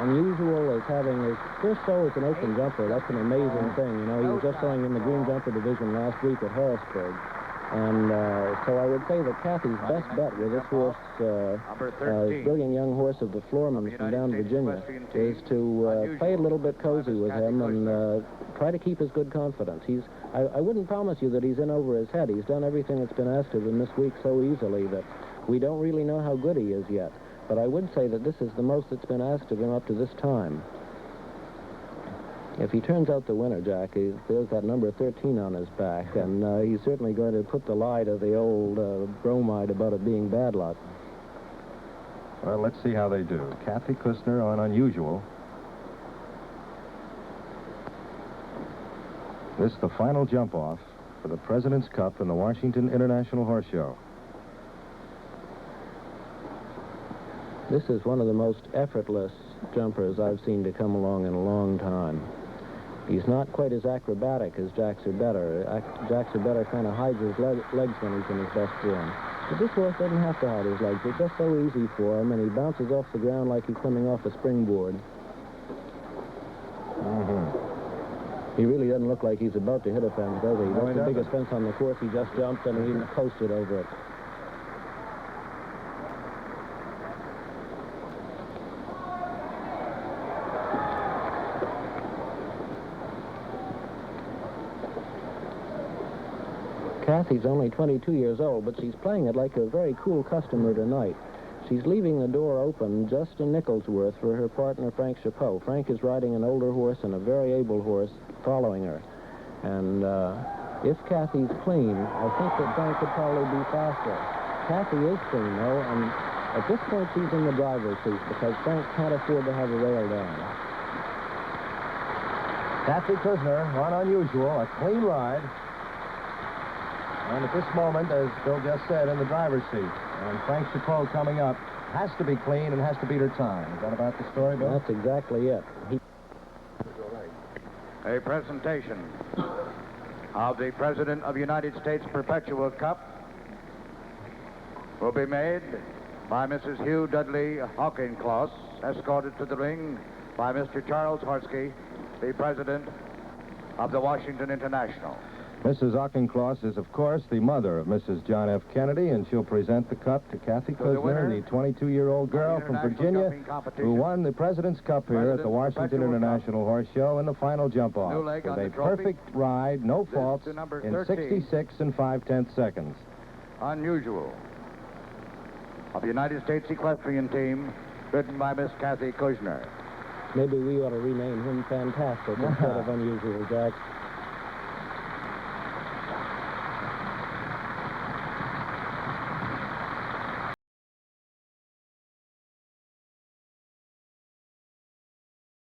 Unusual is having his first show as an open jumper. That's an amazing thing. You know, he was just showing in the green jumper division last week at Harrisburg. And so I would say that Kathy's best bet with this horse, brilliant young horse of the Floormans from down Virginia, is to play a little bit cozy with him and try to keep his good confidence. I wouldn't promise you that he's in over his head. He's done everything that's been asked of him this week so easily that we don't really know how good he is yet. But I would say that this is the most that's been asked of him up to this time. If he turns out the winner, Jack, there's that number 13 on his back, and he's certainly going to put the lie to the old bromide about it being bad luck. Well, let's see how they do. Kathy Kusner on Unusual. This is the final jump-off for the President's Cup in the Washington International Horse Show. This is one of the most effortless jumpers I've seen to come along in a long time. He's not quite as acrobatic as Jack Better. Jack Better kind of hides his legs when he's in his best form. But this horse doesn't have to hide his legs. It's just so easy for him, and he bounces off the ground like he's coming off a springboard. He really doesn't look like he's about to hit a fence, does he? That's the biggest fence on the course. He just jumped, and he coasted over it. Kathy's only 22 years old, but she's playing it like a very cool customer tonight. She's leaving the door open just a nickel's worth for her partner, Frank Chapeau. Frank is riding an older horse and a very able horse following her. And if Kathy's clean, I think that Frank could probably be faster. Kathy is clean, though, and at this point she's in the driver's seat because Frank can't afford to have a rail down. Kathy Kusner on Unusual, a clean ride. And at this moment, as Bill just said, in the driver's seat. And Frank Chapeau coming up has to be clean and has to beat her time. Is that about the story, Bill? That's exactly it. A presentation of the President of the United States Perpetual Cup will be made by Mrs. Hugh Dudley Auchincloss, escorted to the ring by Mr. Charles Horsky, the President of the Washington International. Mrs. Auchincloss is, of course, the mother of Mrs. John F. Kennedy, and she'll present the cup to Kathy Kusner, the 22-year-old girl from Virginia who won the President's Cup here at the Washington International Horse Show in the final jump-off with a perfect ride, no faults, in 66 and 5/10 seconds. Unusual of the United States Equestrian Team, ridden by Miss Kathy Kusner. Maybe we ought to rename him Fantastic instead of Unusual, Jack.